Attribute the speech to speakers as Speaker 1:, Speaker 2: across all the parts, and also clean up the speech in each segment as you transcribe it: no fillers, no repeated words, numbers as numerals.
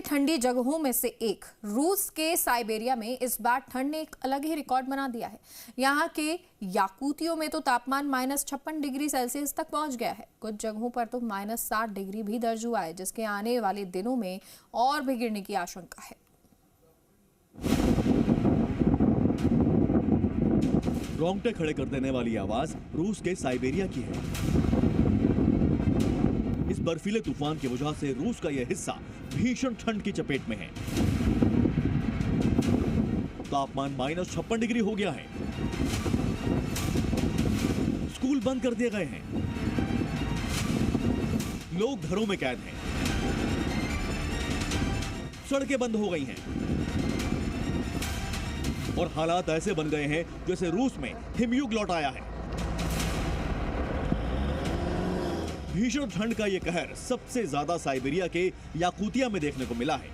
Speaker 1: ठंडी जगहों में से एक रूस के साइबेरिया में इस बार ठंड ने एक अलग ही रिकॉर्ड बना दिया है। यहाँ के याकूतियों में तो तापमान -56 डिग्री सेल्सियस तक पहुंच गया है। कुछ जगहों पर तो -60 डिग्री भी दर्ज हुआ है, जिसके आने वाले दिनों में और भी गिरने की आशंका है।
Speaker 2: रोंगटे खड़े कर देने वाली आवाज रूस के साइबेरिया की है। इस बर्फीले तूफान की वजह से रूस का यह हिस्सा भीषण ठंड की चपेट में है। तापमान -56 डिग्री हो गया है। स्कूल बंद कर दिए गए हैं। लोग घरों में कैद हैं। सड़कें बंद हो गई हैं और हालात ऐसे बन गए हैं जैसे रूस में हिमयुग लौट आया है। भीषण ठंड का यह कहर सबसे ज्यादा साइबेरिया के याकूतिया में देखने को मिला है।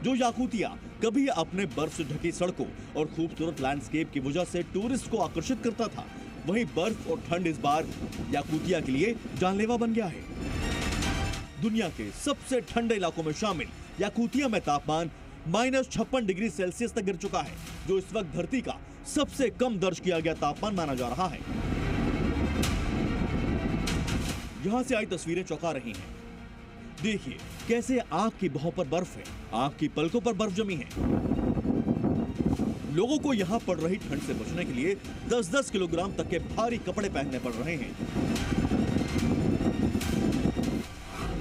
Speaker 2: जो याकूतिया कभी अपने बर्फ से ढकी सड़कों और खूबसूरत लैंडस्केप की वजह से टूरिस्ट को आकर्षित करता था, वहीं बर्फ और ठंड इस बार याकूतिया के लिए जानलेवा बन गया है। दुनिया के सबसे ठंडे इलाकों में शामिल याकूतिया में तापमान -56 डिग्री सेल्सियस तक गिर चुका है, जो इस वक्त धरती का सबसे कम दर्ज किया गया तापमान माना जा रहा है। यहां से आई तस्वीरें चौंका रही हैं। देखिए कैसे आंख की भौं पर बर्फ है, आंख की पलकों पर बर्फ जमी है। लोगों को यहां पड़ रही ठंड से बचने के लिए 10-10 किलोग्राम तक के भारी कपड़े पहनने पड़ रहे हैं।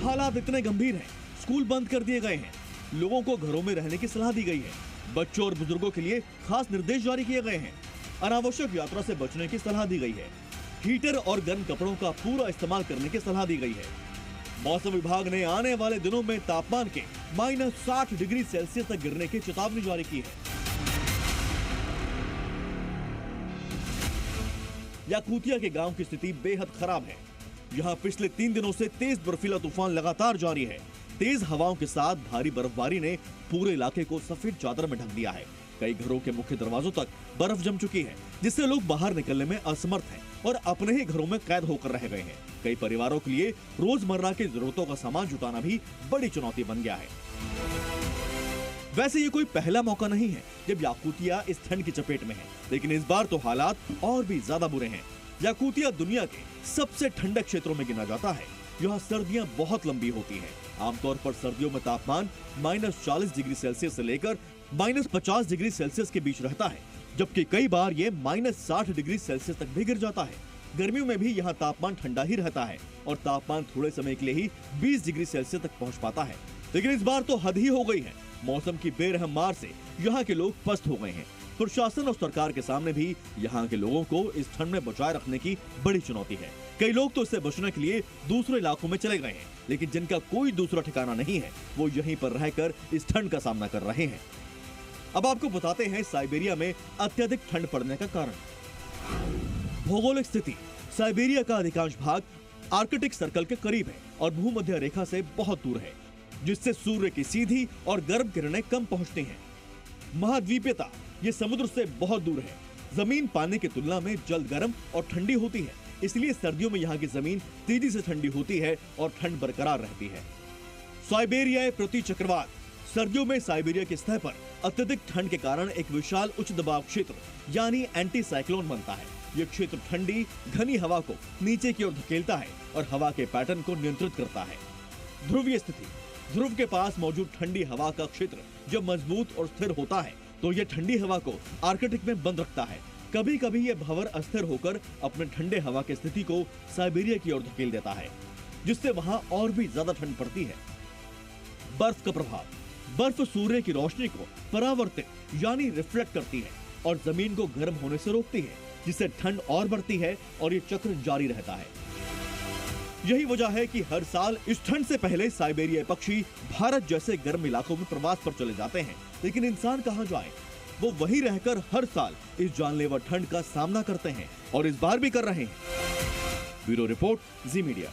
Speaker 2: हालात इतने गंभीर हैं, स्कूल बंद कर दिए गए हैं। लोगों को घरों में रहने की सलाह दी गई है। बच्चों और बुजुर्गों के लिए खास निर्देश जारी किए गए हैं। अनावश्यक यात्रा से बचने की सलाह दी गई है। हीटर और गर्म कपड़ों का पूरा इस्तेमाल करने की सलाह दी गई है। मौसम विभाग ने आने वाले दिनों में तापमान के -60 डिग्री सेल्सियस तक गिरने की चेतावनी जारी की है। याकूतिया के गांव की स्थिति बेहद खराब है। यहां पिछले 3 दिनों से तेज बर्फीला तूफान लगातार जारी है। तेज हवाओं के साथ भारी बर्फबारी ने पूरे इलाके को सफेद चादर में ढक दिया है। कई घरों के मुख्य दरवाजों तक बर्फ जम चुकी है, जिससे लोग बाहर निकलने में असमर्थ हैं और अपने ही घरों में कैद होकर रह गए हैं। कई परिवारों के लिए रोजमर्रा की जरूरतों का सामान जुटाना भी बड़ी चुनौती बन गया है। वैसे ये कोई पहला मौका नहीं है जब याकूतिया इस ठंड की चपेट में है, लेकिन इस बार तो हालात और भी ज्यादा बुरे हैं। याकूतिया दुनिया के सबसे ठंडे क्षेत्रों में गिना जाता है। यहाँ सर्दियाँ बहुत लंबी होती हैं। आमतौर पर सर्दियों में तापमान -40 डिग्री सेल्सियस से लेकर -50 डिग्री सेल्सियस के बीच रहता है, जबकि कई बार ये -60 डिग्री सेल्सियस तक भी गिर जाता है। गर्मियों में भी यहाँ तापमान ठंडा ही रहता है और तापमान थोड़े समय के लिए ही 20 डिग्री सेल्सियस तक पहुँच पाता है। लेकिन इस बार तो हद ही हो गई है। मौसम की बेरहम मार से यहाँ के लोग पस्त हो गए हैं। प्रशासन और सरकार के सामने भी यहाँ के लोगों को इस ठंड में बचाए रखने की बड़ी चुनौती है। कई लोग तो इससे बचने के लिए दूसरे इलाकों में चले गए हैं, लेकिन जिनका कोई दूसरा ठिकाना नहीं है, वो यहीं पर रहकर इस ठंड का सामना कर रहे हैं। अब आपको बताते हैं साइबेरिया में अत्यधिक ठंड पड़ने का कारण। भौगोलिक स्थिति। साइबेरिया का अधिकांश भाग आर्कटिक सर्कल के करीब है और भूमध्य रेखा से बहुत दूर है, जिससे सूर्य की सीधी और गर्म किरणें कम पहुंचती हैं। महाद्वीपीयता। ये समुद्र से बहुत दूर है। जमीन पानी की तुलना में जल्द गर्म और ठंडी होती है, इसलिए सर्दियों में यहाँ की जमीन तेजी से ठंडी होती है और ठंड बरकरार रहती है। साइबेरिया प्रति चक्रवात। सर्दियों में साइबेरिया की सतह पर अत्यधिक ठंड के कारण एक विशाल उच्च दबाव क्षेत्र यानी एंटी साइक्लोन बनता है। ये क्षेत्र ठंडी घनी हवा को नीचे की ओर धकेलता है और हवा के पैटर्न को नियंत्रित करता है। ध्रुवीय स्थिति। ध्रुव के पास मौजूद ठंडी हवा का क्षेत्र जब मजबूत और स्थिर होता है तो ये ठंडी हवा को आर्कटिक में बंद रखता है। कभी कभी ये भंवर अस्थिर होकर अपने ठंडे हवा की स्थिति को साइबेरिया की ओर धकेल देता है, जिससे वहां और भी ज्यादा ठंड पड़ती है। बर्फ का प्रभाव। बर्फ सूर्य की रोशनी को परावर्तित यानी रिफ्लेक्ट करती है और जमीन को गर्म होने से रोकती है, जिससे ठंड और बढ़ती है और ये चक्र जारी रहता है। यही वजह है कि हर साल इस ठंड से पहले साइबेरिया पक्षी भारत जैसे गर्म इलाकों में प्रवास पर चले जाते हैं, लेकिन इंसान कहां जाए? वो वहीं रहकर हर साल इस जानलेवा ठंड का सामना करते हैं और इस बार भी कर रहे हैं। ब्यूरो रिपोर्ट, जी मीडिया।